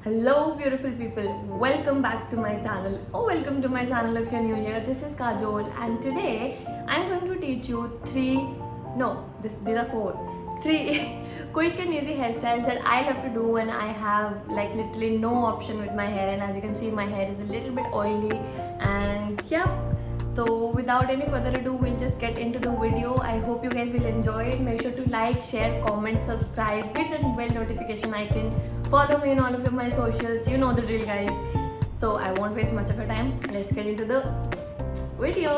Hello beautiful people, welcome back to my channel or welcome to my channel if you're new here. This is Kajol and today I'm going to teach you these are three quick and easy hairstyles that I love to do when I have like literally no option with my hair, and as you can see my hair is a little bit oily. And yeah, so without any further ado, we'll just get into the video. I hope you guys will enjoy it. Make sure to like, share, comment, subscribe, hit the bell notification icon, follow me on all of my socials. You know the drill, guys. So I won't waste much of your time. Let's get into the video.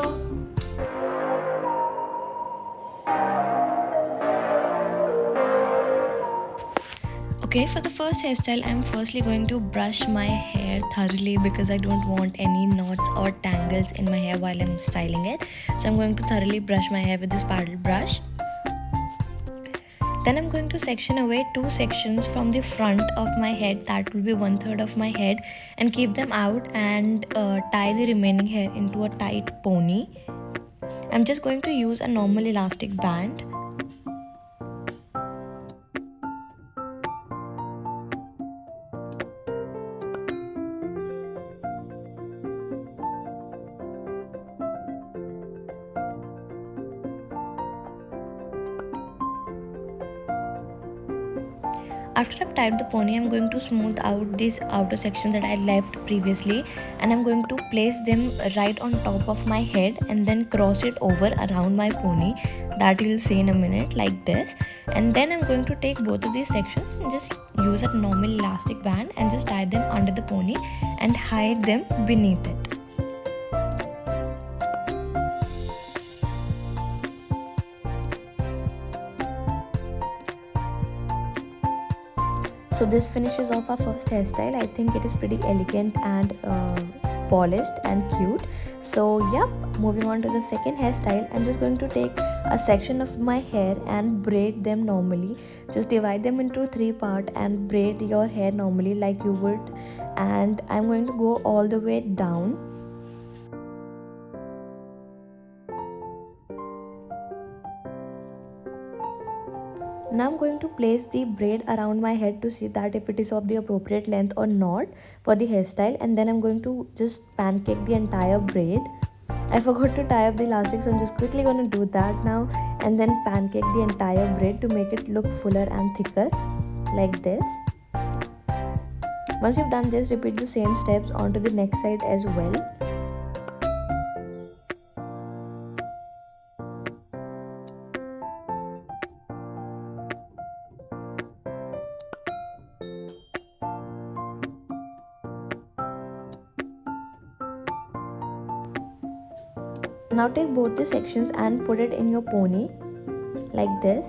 Okay, for the first hairstyle, I'm firstly going to brush my hair thoroughly because I don't want any knots or tangles in my hair while I'm styling it. So I'm going to thoroughly brush my hair with this paddle brush. Then I'm going to section away two sections from the front of my head, that will be 1/3 of my head, and keep them out and tie the remaining hair into a tight pony. I'm just going to use a normal elastic band. After I've tied the pony, I'm going to smooth out these outer sections that I left previously, and I'm going to place them right on top of my head and then cross it over around my pony, that you'll see in a minute, like this. And then I'm going to take both of these sections and just use a normal elastic band and just tie them under the pony and hide them beneath it. So this finishes off our first hairstyle. I think it is pretty elegant and polished and cute. So yep, moving on to the second hairstyle, I'm just going to take a section of my hair and braid them normally. Just divide them into 3 parts and braid your hair normally like you would. And I'm going to go all the way down. Now I'm going to place the braid around my head to see that if it is of the appropriate length or not for the hairstyle, and then I'm going to just pancake the entire braid. I forgot to tie up the elastic, so I'm just quickly going to do that now and then pancake the entire braid to make it look fuller and thicker like this. Once you've done this, repeat the same steps onto the next side as well. Now take both the sections and put it in your pony like this.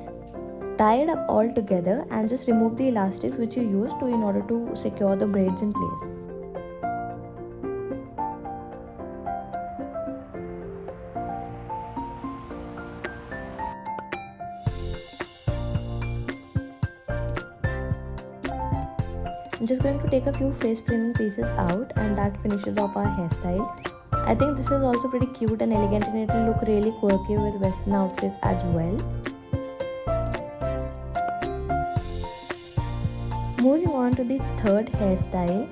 Tie it up all together and just remove the elastics which you used in order to secure the braids in place. I'm just going to take a few face framing pieces out, and that finishes off our hairstyle. I think this is also pretty cute and elegant, and it will look really quirky with western outfits as well. Moving on to the third hairstyle.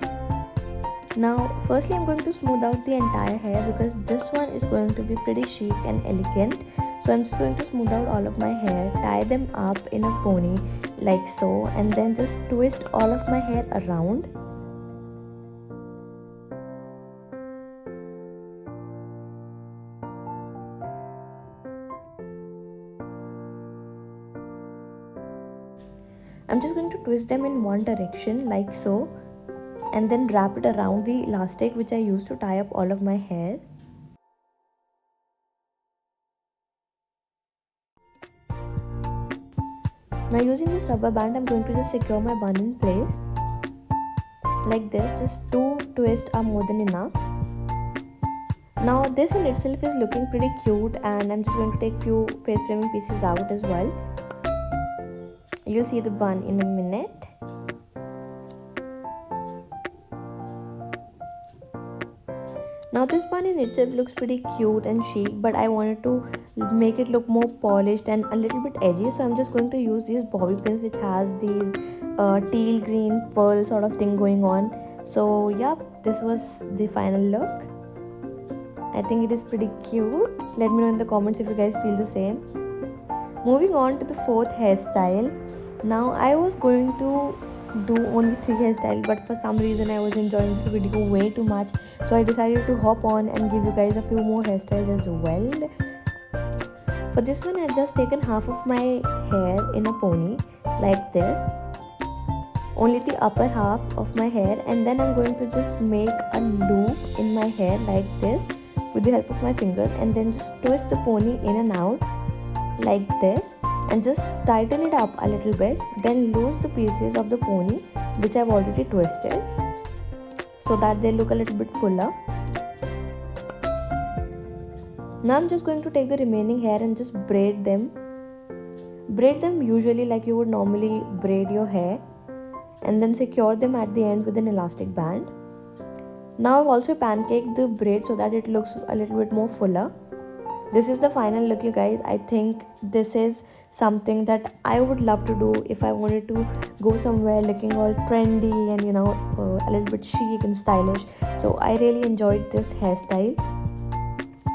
Now firstly I'm going to smooth out the entire hair because this one is going to be pretty chic and elegant. So I'm just going to smooth out all of my hair, tie them up in a pony like so, and then just twist all of my hair around. I'm just going to twist them in one direction like so, and then wrap it around the elastic which I used to tie up all of my hair. Now using this rubber band, I'm going to just secure my bun in place like this. Just 2 twists are more than enough. Now this in itself is looking pretty cute, and I'm just going to take few face framing pieces out as well. You'll see the bun in a minute. Now this bun in itself looks pretty cute and chic, but I wanted to make it look more polished and a little bit edgy, so I'm just going to use these bobby pins which has these teal green pearl sort of thing going on. So yeah, this was the final look. I think it is pretty cute. Let me know in the comments if you guys feel the same. Moving on to the fourth hairstyle. Now I was going to do only 3 hairstyles, but for some reason I was enjoying this video way too much, so I decided to hop on and give you guys a few more hairstyles as well. For this one, I've just taken half of my hair in a pony like this, only the upper half of my hair, and then I'm going to just make a loop in my hair like this with the help of my fingers, and then just twist the pony in and out like this, and just tighten it up a little bit, then lose the pieces of the pony which I've already twisted so that they look a little bit fuller. Now I'm just going to take the remaining hair and just braid them usually like you would normally braid your hair, and then secure them at the end with an elastic band. Now I've also pancaked the braid so that it looks a little bit more fuller. This is the final look, you guys. I think this is something that I would love to do if I wanted to go somewhere looking all trendy and a little bit chic and stylish. So I really enjoyed this hairstyle.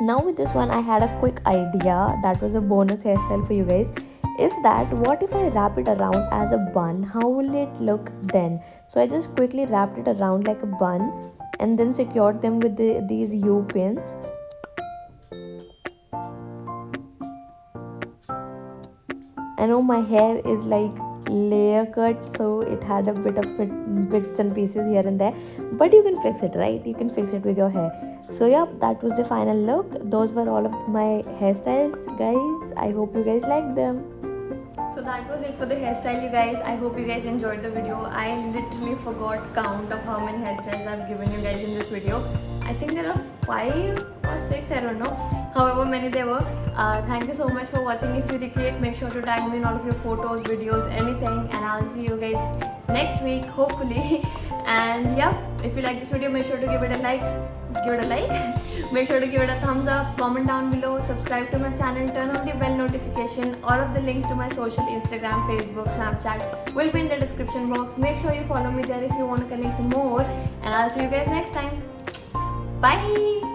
Now with this one, I had a quick idea that was a bonus hairstyle for you guys. Is that what if I wrap it around as a bun? How will it look then? So I just quickly wrapped it around like a bun and then secured them with these U-pins. I know my hair is like layer cut, so it had a bit of bits and pieces here and there, but you can fix it, right? You can fix it with your hair. So yeah, that was the final look. Those were all of my hairstyles, guys. I hope you guys liked them. So that was it for the hairstyle, you guys. I hope you guys enjoyed the video. I literally forgot count of how many hairstyles I've given you guys in this video. I think there are 5 or 6, I don't know, however many there were. Thank you so much for watching. If you recreate, make sure to tag me in all of your photos, videos, anything, and I'll see you guys next week, hopefully. And yeah, if you like this video, make sure to give it a like. Make sure to give it a thumbs up, comment down below, subscribe to my channel, turn on the bell notification. All of the links to my social, Instagram, Facebook, Snapchat will be in the description box. Make sure you follow me there if you want to connect more, and I'll see you guys next time. Bye.